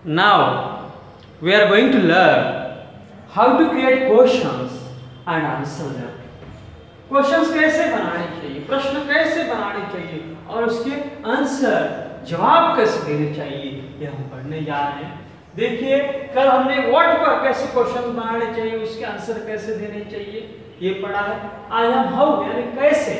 Now we are going to learn how to create questions and answer them. Questions कैसे बनाने चाहिए, प्रश्न कैसे बनाने चाहिए और उसके आंसर जवाब कैसे देने चाहिए, ये हम पढ़ने जा रहे हैं। देखिए, कल हमने व्हाट पर कैसे क्वेश्चन बनाने चाहिए, उसके आंसर कैसे देने चाहिए ये पढ़ा है। आज हम हाउ यानी कैसे,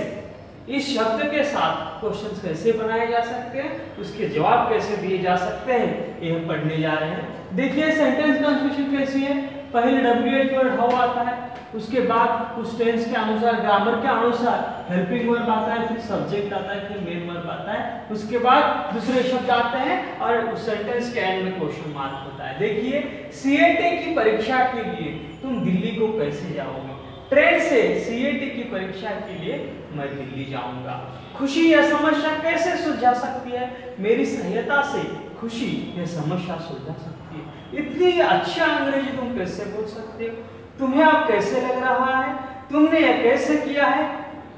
इस शब्द के साथ क्वेश्चंस कैसे बनाए जा सकते हैं, उसके जवाब कैसे दिए जा सकते हैं, ये हम पढ़ने जा रहे हैं। देखिए, सेंटेंस कंस्ट्रक्शन कैसी है। पहले WH वर्ड हाउ आता है, उसके बाद उस टेंस के अनुसार, ग्रामर के अनुसार हेल्पिंग वर्ब आता है, फिर सब्जेक्ट आता है, फिर मेन वर्ब आता है, उसके बाद दूसरे शब्द आते हैं और उस सेंटेंस के एंड में क्वेश्चन मार्क होता है। देखिए, CAT की परीक्षा के लिए तुम दिल्ली को कैसे जाओगे? ट्रेन से CAT की परीक्षा के लिए मैं दिल्ली जाऊंगा। खुशी यह समस्या कैसे सुलझा सकती है? मेरी सहायता से खुशी यह समस्या सुलझा सकती है। इतनी अच्छा अंग्रेजी तुम कैसे बोल सकते हो? तुम्हें अब कैसे लग रहा है? तुमने यह कैसे किया है?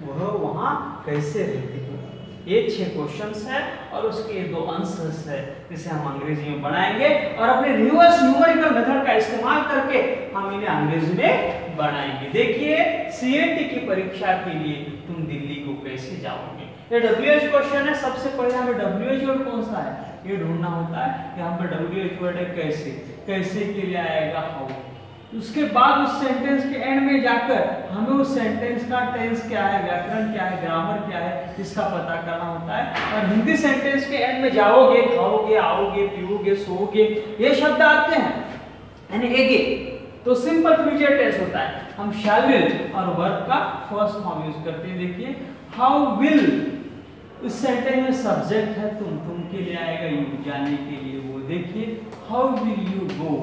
वह वहां कैसे रहती हो? ये 6 क्वेश्चंस है और उसके 2 आंसर्स है, जिसे हम अंग्रेजी में बनाएंगे और अपने रिवर्स न्यूमेरिकल मेथड का इस्तेमाल करके हम इन्हें अंग्रेजी में बनाएंगे। देखिए, CAT की परीक्षा के लिए तुम दिल्ली को कैसे जाओगे? ये WH क्वेश्चन है। सबसे पहले हमें WH वर्ड कौन सा है ये ढूंढना होता है। यहाँ पर WH वर्ड है कैसे, कैसे के लिए आएगा हाउ। उसके बाद उस सेंटेंस के एंड में जाकर हमें उस सेंटेंस का टेंस क्या है, व्याकरण क्या है, ग्रामर क्या है, इसका पता करना होता है। और हिंदी सेंटेंस के एंड में जाओगे, खाओगे, आओगे, पियोगे, सोओगे, ये शब्द आते हैं यानी एगे, तो सिंपल फ्यूचर टेंस होता है। हम शैल विल और वर्ब का फर्स्ट फॉर्म यूज करते हैं। देखिए, हाउ विल, उस सेंटेंस में सब्जेक्ट है तुम के लिए आएगा यू, जाने के लिए वो। देखिए, हाउ विल यू गो,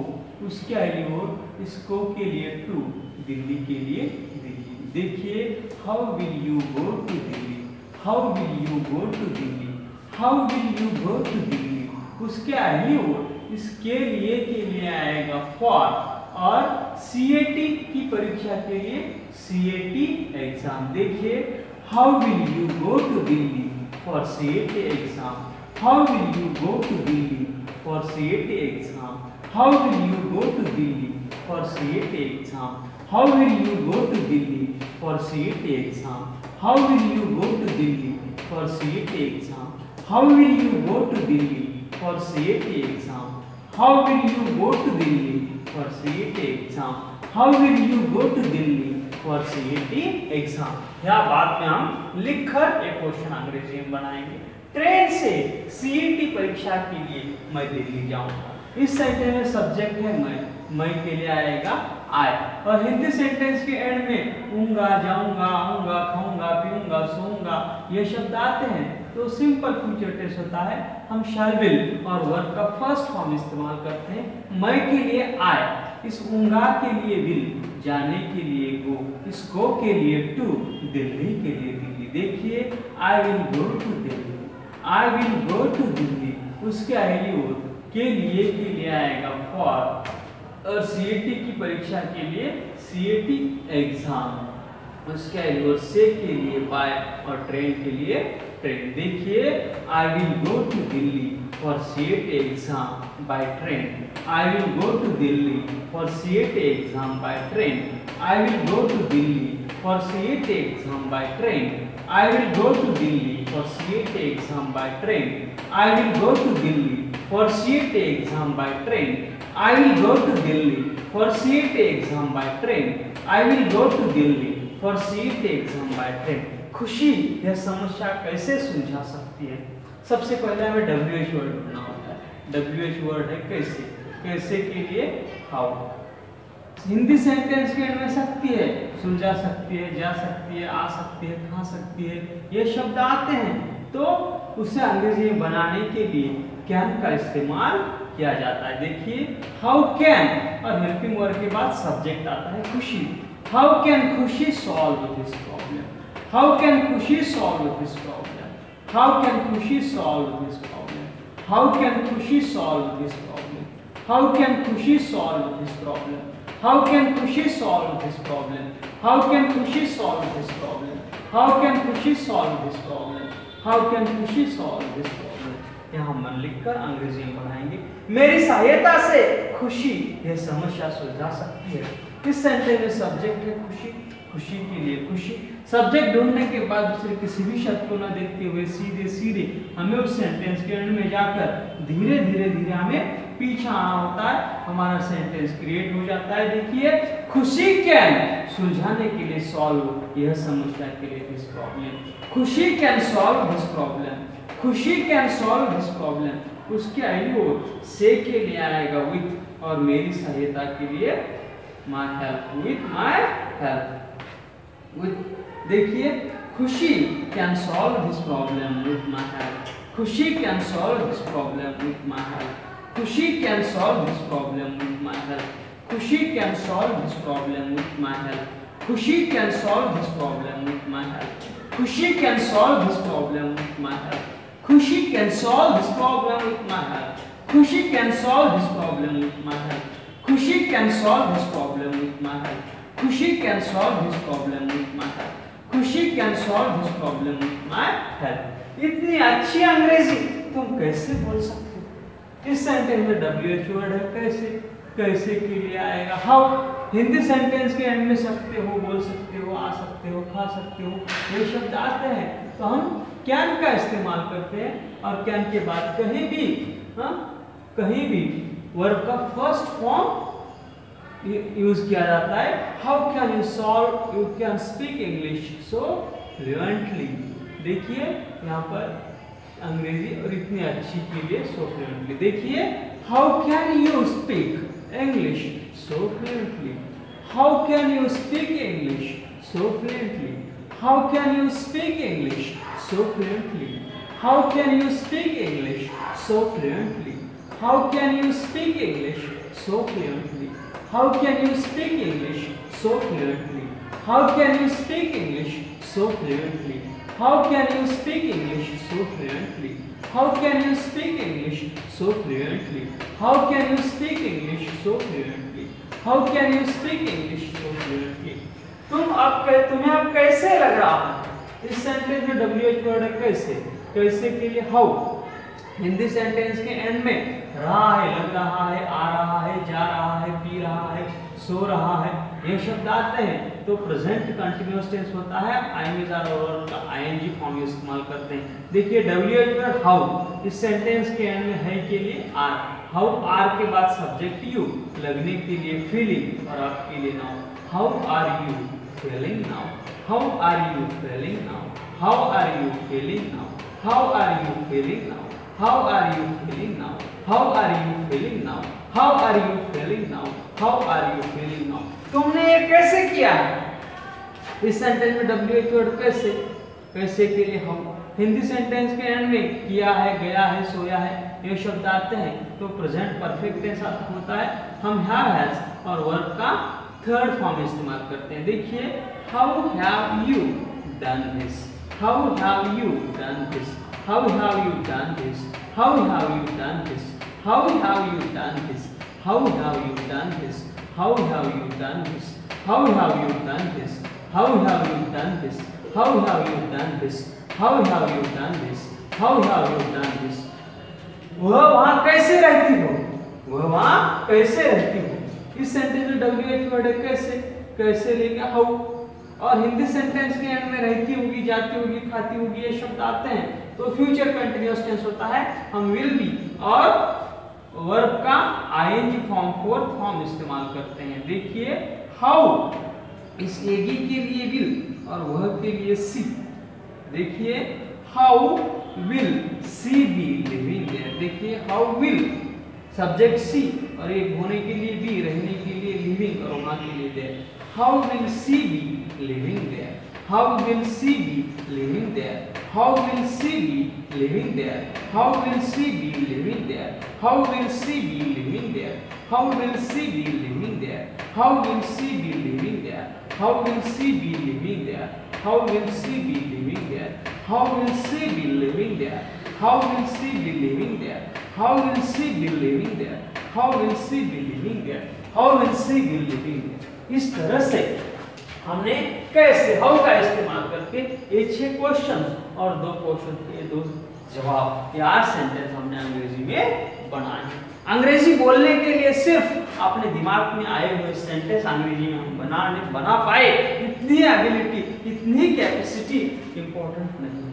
उसके आगे वो इसको के लिए टू, दिल्ली के लिए दिल्ली। देखिए, how will you go to Delhi, how will you go to Delhi, how will you go to Delhi, उसके आगे वो इसके लिए आएगा फॉर। और CAT की परीक्षा के लिए CAT एग्जाम। देखिए, how will you go to Delhi for CAT exam, how will you go to Delhi for CAT exam, how will you go to Delhi for CAT exam, how will you go to Delhi for CAT exam, how will you go to Delhi for CAT exam, how will you go to Delhi for CAT exam, how will you go to Delhi for CAT exam, how will you go to Delhi for CAT exam. यह बात में हम लिखकर एक question अंग्रेजी में बनाएंगे। Train से CAT परीक्षा के लिए मैं दिल्ली जाऊंगा। इस सेंटेंस में सब्जेक्ट है मैं के लिए आएगा आई। और हिंदी सेंटेंस के एंड में ऊंगा, जाऊंगा, आऊंगा, खाऊंगा, पीऊंगा, सोऊंगा, ये शब्द आते हैं तो सिंपल फ्यूचर टेंस होता है। हम शैल विल और वर्ब का फर्स्ट फॉर्म इस्तेमाल करते हैं। मैं के लिए आई, इस ऊंगा के लिए विल, जाने के लिए गो, इस गो के लिए टू, दिल्ली के लिए दिल्ली। देखिए, I will go to Delhi, I will go to Delhi, उसके आगे के लिए आएगा फॉर। और CAT की परीक्षा के लिए CAT एग्जाम, उसके आगे से के लिए बाय और ट्रेन के लिए ट्रेन। देखिए, I will go to Delhi for CAT exam by train, I will go to Delhi for CAT exam by train, I will go to Delhi for CAT exam by train, I will go to Delhi for CAT exam by train, I will go to Delhi for CAT exam by train, I will go to Delhi for CAT exam by train, I will go to Delhi for CAT exam by train। खुशी यह समस्या कैसे सुलझा सकती है? सबसे पहले हमें WH वर्ड ढूंढना होता है। WH वर्ड है कैसे, कैसे के लिए हाउ। हिंदी सेंटेंस के एंड में सकती है, सुलझा सकती है, जा सकती है, आ सकती है, खा सकती है, ये शब्द आते हैं तो उसे अंग्रेजी में बनाने के लिए कैन का इस्तेमाल किया जाता है। देखिए, हाउ कैन और हेल्पिंग वर्ब के बाद सब्जेक्ट आता है Khushi. How can Khushi solve this problem, how can Khushi solve this problem, how can Khushi solve this problem, how can Khushi solve this problem, how can Khushi solve this problem, how can Khushi solve this problem, how can Khushi solve this problem, how can Khushi solve this problem, how can Khushi solve this problem. यहाँ मन लिखकर अंग्रेजी में बनाएंगे। मेरी सहायता से खुशी यह समस्या सुलझा सकती है। इस सेंटेंस में सब्जेक्ट है खुशी, खुशी के लिए खुशी। सब्जेक्ट ढूंढने के बाद दूसरे किसी भी शब्द को न देखते हुए सीधे सीधे हमें उस सेंटेंस के एंड में जाकर धीरे धीरे हमें पीछा आना होता है, हमारा सेंटेंस क्रिएट हो जाता है। देखिए, खुशी कैन सुलझाने के लिए सॉल्व यह समस्या के लिए दिस प्रॉब्लम। खुशी कैन सॉल्व दिस प्रॉब्लम, खुशी कैन सॉल्व दिस प्रॉब्लम। उसके आगे वो से के लिए आएगा विथ, और मेरी सहायता के लिए my help, with my help with. देखिए, Khushi can solve this problem with my help, Khushi can solve this problem with my help, Khushi can solve this problem with my help, Khushi can solve this problem with my help, Khushi can solve this problem with my help, Khushi can solve this problem with my help, Khushi can solve this problem with my help, Khushi can solve this problem with my help, Khushi can solve this problem with my help, Khushi can solve this problem with my help, Khushi can solve this problem with my help. इतनी अच्छी अंग्रेजी तुम कैसे बोल सकते हो? इस sentence में WH वर्ड है, कैसे कैसे के लिए आएगा हाउ। हिंदी सेंटेंस के एंड में सकते हो, बोल सकते हो, आ सकते हो, खा सकते हो, ये शब्द आते हैं तो हम कैन का इस्तेमाल करते हैं, और कैन के बाद कहीं भी कहीं भी वर्ब का फर्स्ट फॉर्म यूज किया जाता है। How can you solve, you can speak English so fluently. देखिए यहाँ पर अंग्रेजी और इतनी अच्छी के लिए सो फ्लुएंटली। देखिए, how can you speak English so fluently, how can you speak English so fluently, how can you speak English so fluently, how can you speak English so fluently, how can you speak English so fluently, how can you speak English so fluently, how can you speak English so fluently, how can you speak English so fluently, how can you speak English so fluently, how can you speak English so fluently, how can you speak English so fluently. तुम्हें अब कैसे लग रहा है? इस sentence में WH word है कैसे, कैसे के लिए हाउ। हिंदी सेंटेंस के एंड में रहा है, लग रहा है, आ रहा है, जा रहा है, पी रहा है, सो रहा है, ये शब्द आते हैं तो प्रेजेंट कंटिन्यूअस टेंस होता है, आईएनजी और वर्ब का आईएनजी फॉर्म इस्तेमाल करते हैं। देखिए, WH वर्ड हाउ इस सेंटेंस के एंड में है के लिए आर, हाउ आर के बाद सब्जेक्ट यू, लगने के लिए फीलिंग, और आपके लिए noun. How are you feeling now, how are you feeling now, how are you feeling now, how are you feeling now, how are you feeling now, how are you feeling now, how are you feeling now, how are you feeling now. तुमने ये कैसे किया है? इस sentence में WH word कैसे, कैसे के लिए हाउ। हिंदी सेंटेंस के एंड में किया है, गया है, सोया है, ये शब्द आते हैं तो प्रेजेंट परफेक्ट टेंस होता है। हम हैव हैज और वर्ब का थर्ड फॉर्म इस्तेमाल करते हैं। देखिए, how have you done this, how have you done this, how have you done this, how have you done this, how have you done this, how have you done this, how have you done this, how have you done this, how have you done this, how have you done this, how have you done this, how have you done this. वह वहां कैसे रहती हो, वह वहां कैसे रहती हो। इस सेंटेंस में WH वर्ड है कैसे, कैसे लेके हाउ, और हिंदी सेंटेंस के एंड में रहती होगी, जाती होगी, खाती होगी, ये शब्द आते हैं तो फ्यूचर कंटिन्यूअस टेंस होता है। हम विल बी और वर्ब का आईएनजी फॉर्म, फोर्थ फॉर्म इस्तेमाल करते हैं। देखिए, हाउ इस एगी के लिए विल और वह के लिए सी। देखिए, how will C be living there. देखिए, हाउ विल सब्जेक्ट सी और एक होने के लिए बी, रहने के लिए लिविंग और होना के लिए there. How will C be living there, how will C be living there, how will C be living there, how will C be living there, how will C be living there, how will C be living there, how will C be living there, how will C be living there, how will C be living there, how will C be living there, how will C be living there, how will C be living there, how will C be living there, how will C be living there. इस तरह से हमने कैसे how का इस्तेमाल करके ये 6 question और 2 क्वेश्चन के 2 जवाब या सेंटेंस हमने अंग्रेजी में बनाए। अंग्रेजी बोलने के लिए सिर्फ अपने दिमाग में आए हुए सेंटेंस अंग्रेजी में हम बना पाए, इतनी एबिलिटी, इतनी कैपेसिटी इंपॉर्टेंट नहीं है।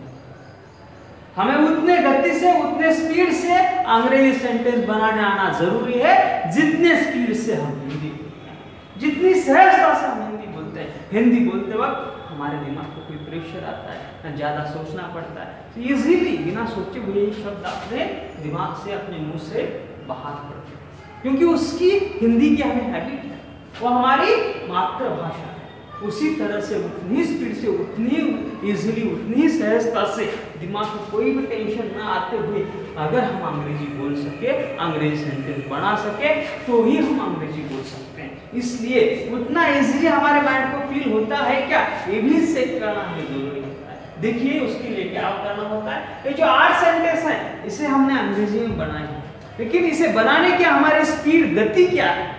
हमें उतने गति से, उतने स्पीड से अंग्रेजी सेंटेंस बनाने आना जरूरी है जितने स्पीड से हम हिंदी बोलते हैं, जितनी सहजता से हम हिंदी बोलते हैं। हिंदी बोलते वक्त हमारे दिमाग को कोई प्रेशर आता है, न ज़्यादा सोचना पड़ता है, तो इजीली बिना सोचे हुए ये शब्द अपने दिमाग से, अपने मुंह से बाहर पड़ते हैं, क्योंकि उसकी हिंदी की हमें हैबिट है, वो हमारी मातृभाषा है। उसी तरह से उतनी स्पीड से, उतनी इजीली, उतनी सहजता से दिमाग को कोई भी टेंशन ना आते हुए अगर हम अंग्रेजी बोल सके, अंग्रेजी सेंटेंस बना सके, तो ही हम अंग्रेजी बोल सकते हैं। इसलिए उतना इजीली हमारे माइंड को फील होता है क्या, ये भी चेक करना हमें जरूरी होता है। देखिए उसके लिए क्या करना होता है, ये जो 8 सेंटेंस है इसे हमने अंग्रेजी में बनाई है, लेकिन इसे बनाने की हमारी स्पीड, गति क्या है,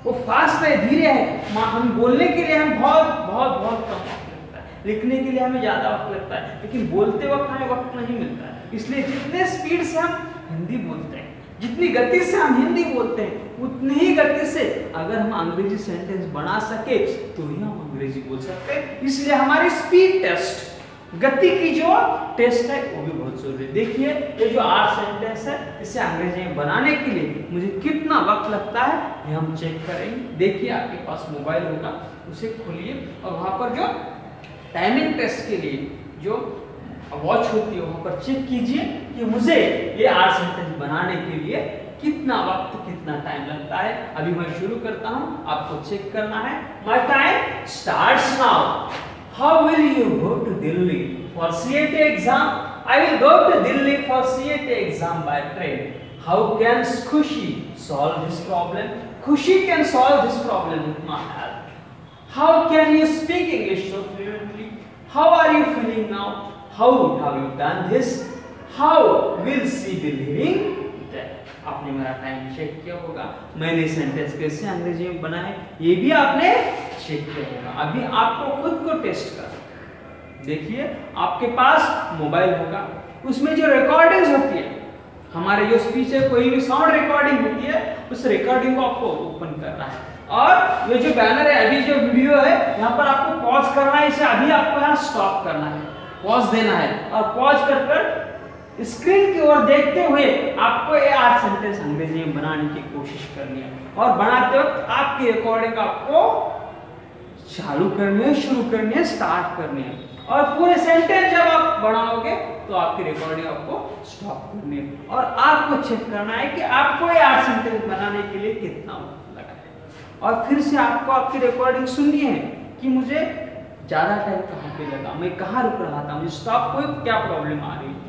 वो फास्ट है, धीरे है। हम बोलने के लिए हम बहुत बहुत बहुत कम वक्त लगता है, लिखने के लिए हमें ज़्यादा वक्त लगता है, लेकिन बोलते वक्त हमें वक्त नहीं मिलता है। इसलिए जितने स्पीड से हम हिंदी बोलते हैं, जितनी गति से हम हिंदी बोलते हैं, उतनी ही गति से अगर हम अंग्रेजी सेंटेंस बना सके तो ही हम अंग्रेजी बोल सकते हैं। इसलिए हमारी स्पीड टेस्ट, गति की जो टेस्ट है वो भी बहुत जरूरी है। देखिए ये जो 8 सेंटेंस है, इसे अंग्रेजी में बनाने के लिए मुझे कितना वक्त लगता है ये हम चेक करेंगे। देखिए आपके पास मोबाइल होगा, उसे खोलिए और वहाँ पर जो टाइमिंग टेस्ट के लिए जो वॉच होती है वहाँ पर चेक कीजिए कि मुझे ये 8 सेंटेंस बनाने के लिए कितना वक्त, कितना टाइम लगता है। अभी मैं शुरू करता हूँ, आपको चेक करना है। My time starts now. How will you go to Delhi for CAT exam? I will go to Delhi for CAT exam by train. How can Khushi solve this problem? Khushi can solve this problem with my help. How can you speak English so fluently? How are you feeling now? How have you done this? How will she be living there? आपने मेरा time check किया होगा, मैंने sentence कैसे अंग्रेजी में बनाए ये भी आपने चेक किया होगा। अभी आपको खुद को टेस्ट करना। देखिए आपके पास मोबाइल होगा, उसमें जो रिकॉर्डिंग्स होती है, हमारे जो स्पीच है, कोई भी साउंड रिकॉर्डिंग होती है, उस रिकॉर्डिंग को आपको ओपन करना है। और ये जो बैनर है, अभी जो वीडियो है, यहाँ पर आपको पॉज करना है, इसे अभी आपको यहाँ स्टॉप करना है, पॉज देना है और पॉज कर स्क्रीन की ओर देखते हुए आपको ये 8 सेंटेंस अंग्रेजी में बनाने की कोशिश करनी है। और बनाते वक्त आपकी रिकॉर्डिंग आपको चालू करनी है, शुरू करनी है, स्टार्ट करनी है। और पूरे सेंटेंस जब आप बनाओगे तो आपकी रिकॉर्डिंग आपको स्टॉप करनी है और आपको चेक करना है कि आपको ये 8 सेंटेंस बनाने के लिए कितना वक्त लगा है। और फिर से आपको आपकी रिकॉर्डिंग सुननी है कि मुझे ज़्यादा टाइम कहाँ पे लगा, मैं कहाँ रुक रहा था, मुझे स्टॉप को क्या प्रॉब्लम आ रही थी,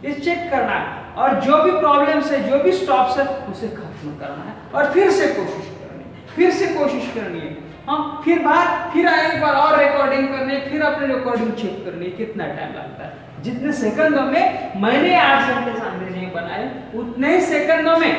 ये चेक करना है। और जो भी प्रॉब्लम्स है, जो भी स्टॉप्स है, उसे खत्म करना है और फिर से कोशिश करनी है, फिर से कोशिश करनी है। हाँ, फिर एक बार और रिकॉर्डिंग करनी है, फिर अपनी रिकॉर्डिंग चेक करनी है कितना टाइम लगता है। जितने सेकंडों में मैंने 8 सेंटेंस अंग्रेजी में बनाए, उतने ही सेकंडों में,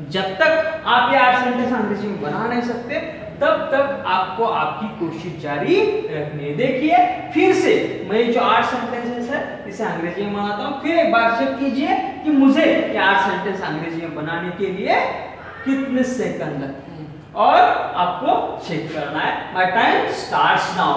जब तक आप ये 8 सेंटेंस अंग्रेजी में बना नहीं सकते तब तक आपको आपकी कोशिश जारी रखनी है। देखिए फिर से मैं जो 8 सेंटेंसेस है इसे अंग्रेजी में बनाता हूँ, फिर एक बार चेक कीजिए कि मुझे ये 8 सेंटेंस अंग्रेजी में बनाने के लिए कितने सेकंड लगते हैं और आपको चेक करना है। My time starts now.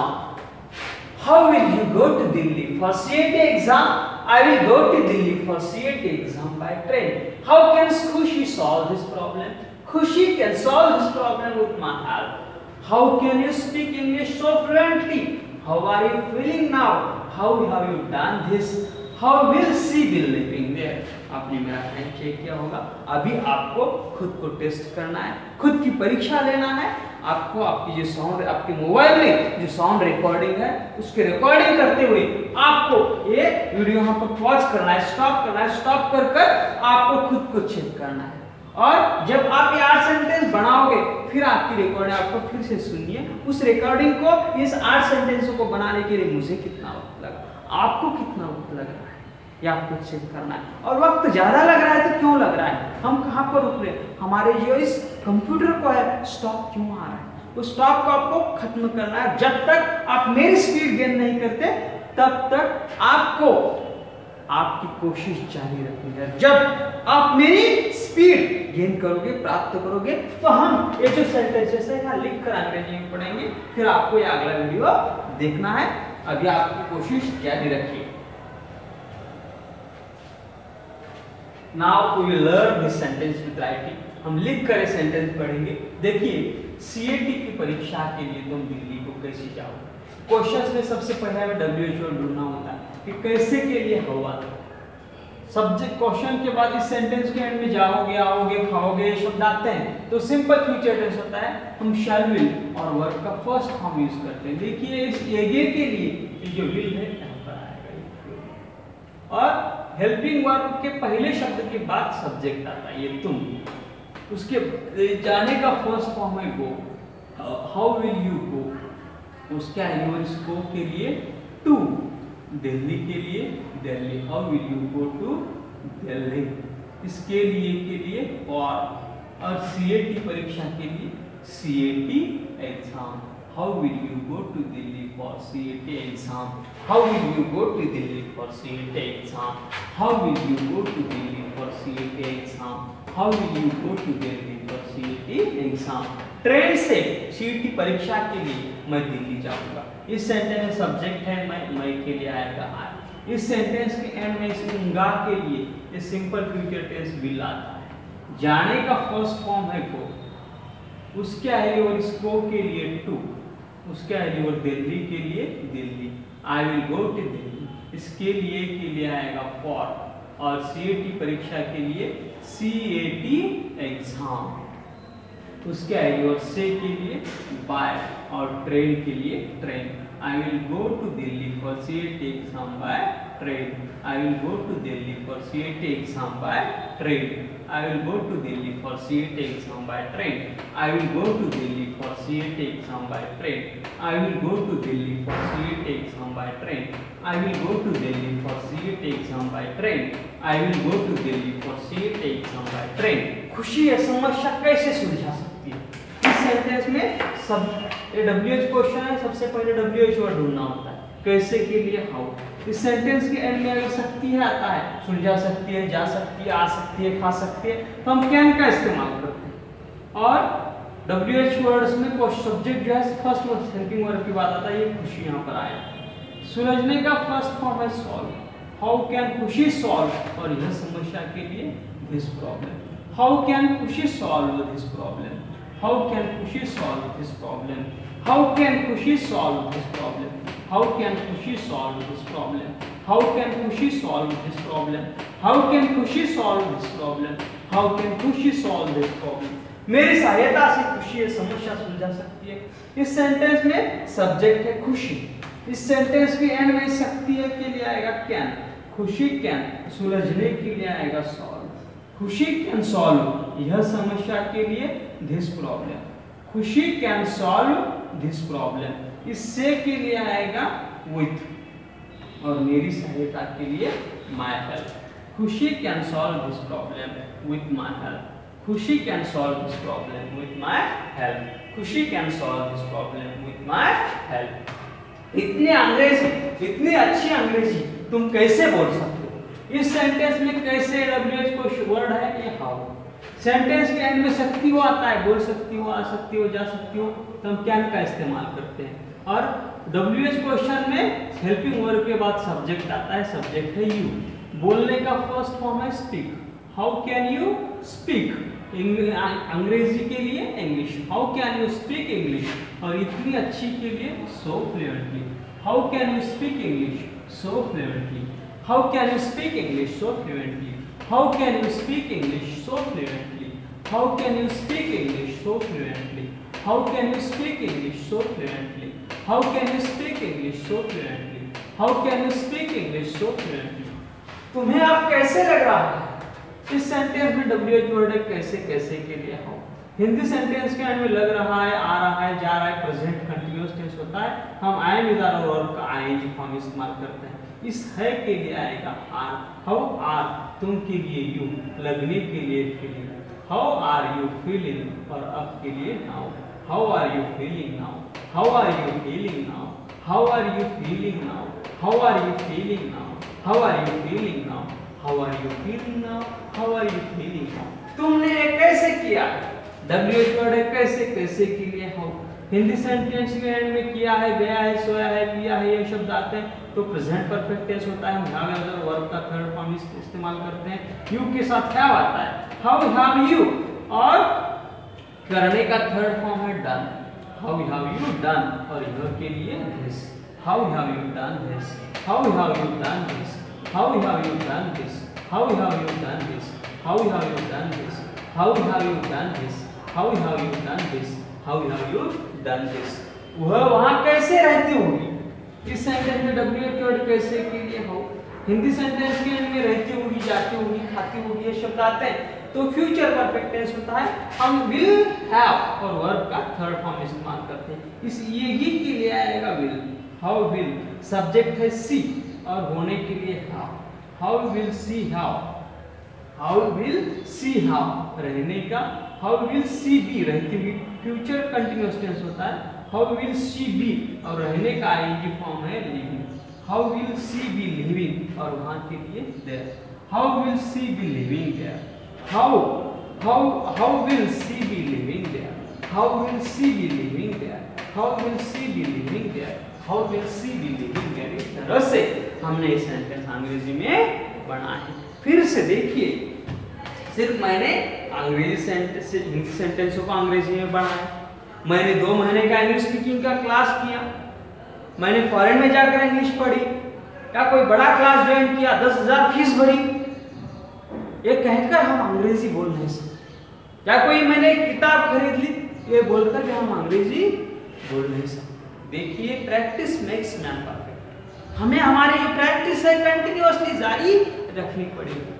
How will you go to Delhi for CAT exam? I will go to Delhi for CAT exam by train. How can Khushi solve this problem? Khushi can solve this problem with my help. How can you speak English so fluently? How are you feeling now? How have you done this? How will she be living there? आपने मेरा time check किया होगा। अभी आपको खुद को test करना है, खुद की परीक्षा लेना है। आपको आपकी जो साउंड, आपके मोबाइल में जो साउंड रिकॉर्डिंग है, उसके रिकॉर्डिंग करते हुए आपको ये वीडियो यहाँ पर पॉज करना है, स्टॉप करना है, स्टॉप कर आपको खुद को चेक करना है। और जब आप ये 8 सेंटेंस बनाओगे, फिर आपकी रिकॉर्डिंग आपको फिर से सुनिए, उस रिकॉर्डिंग को, इस 8 सेंटेंसों को बनाने के लिए मुझे कितना वक्त लगा, आपको कितना वक्त लग रहा है, ये आपको चेक करना है। और वक्त ज्यादा लग रहा है तो क्यों लग रहा है, हम कहाँ पर रुक रहे हैं, हमारे जो इस कंप्यूटर को है स्टॉप क्यों आ रहा है, उस स्टॉप को आपको खत्म करना है। जब तक आप मेरी स्पीड गेन नहीं करते तब तक आपको आपकी कोशिश जारी रखनी है। जब आप मेरी स्पीड गेन करोगे, प्राप्त करोगे। तो हम ये जो सेंटेंसेस है यहाँ लिख कर अंग्रेजी में पढ़ेंगे, फिर आपको ये अगला वीडियो देखना है। अभी आपकी कोशिश जारी रखिए। Now we will learn this sentence with writing. हम लिख कर सेंटेंस पढ़ेंगे। देखिए सीएटी की परीक्षा के लिए तुम दिल्ली को कैसे जाओगे। क्वेश्चंस में सबसे पहले हमें WHO ढूंढना होता है कि कैसे के लिए हुआ। सब्जेक्ट क्वेश्चन के बाद इस सेंटेंस के एंड में जाओगे, आओगे, खाओगे ये शब्द आते हैं तो सिंपल फ्यूचर टेंस होता है। हम शैल विल और वर्ब का फर्स्ट फॉर्म यूज करते हैं। देखिए इस एगे के लिए ये जो विल है यहाँ पर आएगा और हेल्पिंग वर्ब के पहले शब्द के बाद सब्जेक्ट आता है, ये तुम। उसके जाने का फर्स्ट फॉर्म है go. How will you go, उसके एनिवर्स गो के लिए टू, दिल्ली के लिए Delhi, how will you go to Delhi, इसके लिए के लिए और सीएटी परीक्षा के लिए CAT exam, how will you go to Delhi for CAT exam, how will you go to Delhi for CAT exam, how will you go to Delhi for CAT exam, how will you go to Delhi for CAT exam. Train से CAT परीक्षा के लिए मैं दिल्ली जाऊंगा। इस sentence में subject है मैं के लिए आएगा आई। इस सेंटेंस के एंड में इसका के लिए ये सिंपल फ्यूचर टेंस विल आता है। जाने का फर्स्ट फॉर्म है गो, उसके आगे और इस गो के लिए टू, उसके आगे और दिल्ली के लिए Delhi, I will go to Delhi, इसके लिए के लिए आएगा फॉर और सीएटी परीक्षा के लिए सीएटी एग्जाम, उसके आगे और से के लिए बाय और ट्रेन के लिए train. I will go to Delhi for CAT exam by train, I will go to Delhi for CAT exam by train, I will go to Delhi for CAT exam by train, I will go to Delhi for CAT exam by train, I will go to Delhi for CAT exam by train, I will go to Delhi for CAT exam by train, I will go to Delhi for CAT exam by train. खुशी है समस्या कैसे सुलझा सकती है। इस sentence में सब ये WH क्वेश्चन है, सबसे पहले WH वर्ड ढूंढना होता है, कैसे के लिए हाउ। इस सेंटेंस के एंड में अगर सकती है आता है, सुलझा सकती है, जा सकती है, आ सकती है, खा सकती है, तो हम कैन का इस्तेमाल करते हैं। और WH वर्ड्स में सब्जेक्ट जो है फर्स्ट वर्ड हेल्पिंग वर्ब की बात आता है, ये खुशी यहाँ पर आया। सुलझने का फर्स्ट फॉर्म है solve, how can Khushi solve, और यह समस्या के लिए this problem, how can Khushi solve this problem, how can Khushi solve this problem, how can Khushi solve this problem, how can Khushi solve this problem, how can Khushi solve this problem, how can Khushi solve this problem, how can Khushi solve this problem। मेरी सहायता से खुशी ये समस्या सुलझा सकती है। इस सेंटेंस में सब्जेक्ट है खुशी, इस सेंटेंस के एंड में सकती है के लिए आएगा कैन, खुशी कैन, सुलझने के लिए आएगा सॉल्व, खुशी कैन सॉल्व यह समस्या के लिए दिस प्रॉब्लम, खुशी कैन सॉल्व दिस प्रॉब्लम, इससे के लिए आएगा विथ, और मेरी सहायता के लिए my help, Khushi can solve this problem with my help, Khushi can solve this problem with my help, Khushi can solve this problem with my help. इतनी अंग्रेजी, इतनी अच्छी अंग्रेजी तुम कैसे बोल सकते हो। इस सेंटेंस में कैसे WH को वर्ड है ये हाउ। सेंटेंस के एंड में सकती हो आता है, बोल सकती हो, आ सकती हो, जा सकती हो, तो हम कैन का इस्तेमाल करते हैं। और WH क्वेश्चन में हेल्पिंग वर्ब के बाद सब्जेक्ट आता है, सब्जेक्ट है यू। बोलने का फर्स्ट फॉर्म है speak, how can you speak, अंग्रेजी के लिए English, how can you speak English, और इतनी अच्छी के लिए so fluently, how can you speak English so fluently, how can you speak English so fluently, how can you speak English so fluently, how can you speak English so fluently, how can you speak English so fluently, how can you speak English so fluently, how can you speak English so fluently। तुम्हें आप कैसे लग रहा है। इस sentence में WH word है कैसे, कैसे के लिए हाउ। हिंदी सेंटेंस के एंड में लग रहा है, आ रहा है, जा रहा है, प्रेजेंट कंटीन्यूअस टेंस होता है, हम आई विदाउट वर्ब का ING फॉर्म इस्तेमाल करते हैं। इस है के लिए आएगा आर, हाउ आर, तुम के लिए यू, लगने के लिए feeling, how are you feeling, और अब के लिए now, how are you feeling now, how are you feeling now, how are you feeling now, how are you feeling now, how are you feeling now, how are you feeling now, how are you feeling now. तुमने किया है, WH word है कैसे, कैसे के लिए how. Hindi sentence में and में किया है, गया है, सोया है, पिया है, ये शब्द आते हैं तो प्रेजेंट परफेक्ट टेंस होता है। हम हैव अगर वर्ब का थर्ड फॉर्म इस्तेमाल करते हैं। यू के साथ हैव आता है, हाउ हैव यू, और करने का थर्ड फॉर्म है done, how have you done, और योर के लिए this, how have you done this, how have you done this, how have you done this, how have you done this, how have you done this, how have you done this, how have you done this, how have you done this. वह वहां कैसे रहती होगी, इस sentence में WH word कैसे के लिए हाउ। हिंदी सेंटेंस के एंड में रहती होगी, जाती होगी, खाती होगी, ये शब्द आते हैं तो फ्यूचर परफेक्ट टेंस होता है। हम विल हैव और वर्ब का थर्ड फॉर्म इस्तेमाल करते हैं। इस ये ही के लिए आएगा विल, हाउ विल, सब्जेक्ट है सी और होने के लिए how, how will see how, how will see how, रहने का हाउ विल सी बी, रहती हुई फ्यूचर कंटिन्यूअस टेंस होता है, हाउ विल सी बी, और रहने का आईएनजी फॉर्म है living, how will C be living, और वहां के लिए there, how will C be living there, how will C be living there, how will C be living there, how will C be living there, how will C be living there. इस तरह से हमने ये sentence अंग्रेजी में बना है। फिर से देखिए, सिर्फ मैंने अंग्रेजी सेंटेंस हिंदी सेंटेंसों को अंग्रेजी में बनाया, मैंने 2 महीने का इंग्लिश स्पीकिंग का क्लास किया, मैंने फॉरेन में जाकर इंग्लिश पढ़ी, या कोई बड़ा क्लास ज्वाइन किया, 10,000 फीस भरी, ये कहकर हम अंग्रेजी बोल नहीं सकते। या कोई मैंने किताब खरीद ली, ये बोलकर कि हम अंग्रेजी बोल नहीं सकते। देखिए, प्रैक्टिस मेक्स मैन परफेक्ट। हमें हमारी जो प्रैक्टिस है कंटिन्यूअसली जारी रखनी पड़ेगी।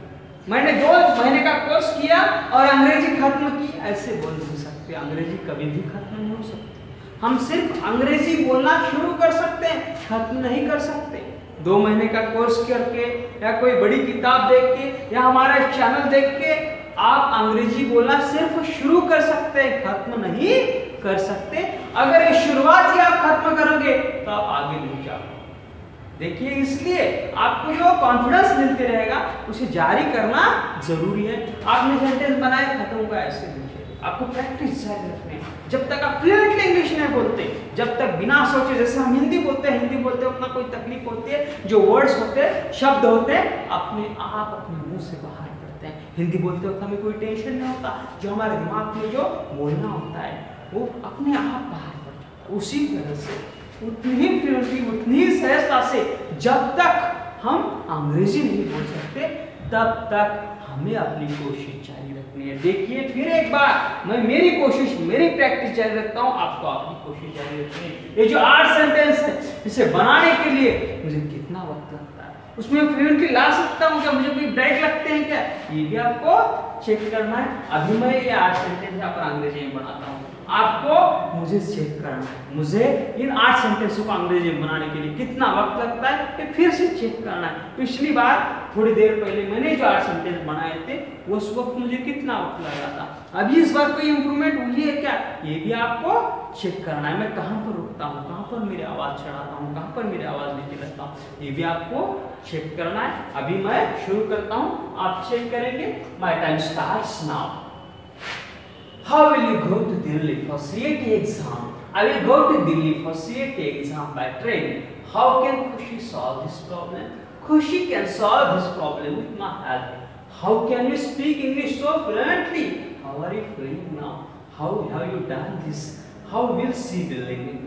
मैंने 2 महीने का कोर्स किया और अंग्रेजी खत्म की, ऐसे बोल नहीं सकते। अंग्रेजी कभी भी खत्म नहीं हो सकती। हम सिर्फ अंग्रेजी बोलना शुरू कर सकते हैं, खत्म नहीं कर सकते। 2 महीने का कोर्स करके या कोई बड़ी किताब देख के या हमारा चैनल देख के आप अंग्रेजी बोलना सिर्फ शुरू कर सकते हैं, खत्म नहीं कर सकते। अगर ये शुरुआत ही आप खत्म करोगे तो आप आगे नहीं जा पाओगे। देखिए, इसलिए आपको जो कॉन्फिडेंस मिलते रहेगा उसे जारी करना जरूरी है। आपने सेंटेंस बनाए, खत्म हुआ, ऐसे लिखिए। आपको प्रैक्टिस जारी रखनी है। जब तक आप फ्लुएंटली इंग्लिश नहीं बोलते, जब तक बिना सोचे, जैसे हम हिंदी बोलते हैं, हिंदी बोलते उतना कोई तकलीफ होती है, जो वर्ड्स होते हैं, शब्द होते हैं, अपने आप अपने मुंह से बाहर करते हैं। हिंदी बोलते वक्त हमें कोई टेंशन नहीं होता, जो हमारे दिमाग में जो बोलना होता है वो अपने आप बाहर पड़ जाता है। उसी तरह से उतनी ही फ्लुएंटली, उतनी ही सहजता से जब तक हम अंग्रेजी नहीं बोल सकते तब तक हमें अपनी कोशिश जारी रखनी है। देखिए, फिर एक बार मैं मेरी कोशिश, मेरी प्रैक्टिस जारी रखता हूँ, आपको अपनी कोशिश जारी रखनी है। ये जो 8 सेंटेंस है, इसे बनाने के लिए मुझे कितना वक्त लगता है, उसमें फ्लुएंटली ला सकता हूँ क्या, मुझे कोई ब्रेक लगते हैं क्या, ये भी आपको चेक करना है। अभी मैं ये 8 सेंटेंस यहाँ पर अंग्रेजी में बनाता हूँ, आपको मुझे चेक करना है। मुझे इन 8 सेंटेंसों को अंग्रेजी में बनाने के लिए कितना वक्त लगता है, ये फिर से चेक करना है। पिछली बार थोड़ी देर पहले मैंने जो 8 सेंटेंस बनाए थे उस वक्त मुझे कितना वक्त लगा था, अभी इस बार कोई इंप्रूवमेंट हुई है क्या, ये भी आपको चेक करना है। मैं कहाँ पर रुकता हूँ, कहाँ पर मेरी आवाज़ चढ़ाता हूँ, कहाँ पर मेरी आवाज़ नीचे रखता हूँ, ये भी आपको चेक करना है। अभी मैं शुरू करता हूँ, आप चेक करेंगे। My time starts now. How will you go to Delhi for CAT exam? I will go to Delhi for CAT exam by train. How can Khushi solve this problem? Khushi can solve this problem with my help. How can you speak English so fluently? How are you feeling now? How have you done this? How will she be living?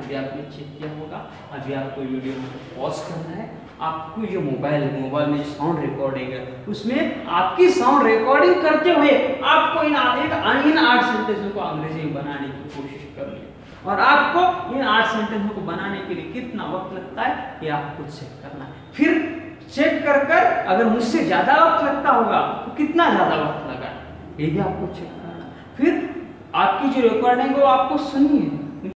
अभी आपने check किया होगा। अभी आपको video pause करना है। आपको जो मोबाइल में साउंड रिकॉर्डिंग है, उसमें आपकी साउंड रिकॉर्डिंग करते हुए आपको इन 8 सेंटेंसों को अंग्रेजी में बनाने की कोशिश करनी है। और आपको इन 8 सेंटेंसों को बनाने के लिए कितना वक्त लगता है, ये आपको चेक करना है। फिर चेक कर अगर मुझसे ज्यादा वक्त लगता होगा तो कितना ज्यादा वक्त लगा, ये भी आपको चेक करना है। फिर आपकी जो रिकॉर्डिंग है वो आपको सुनिए,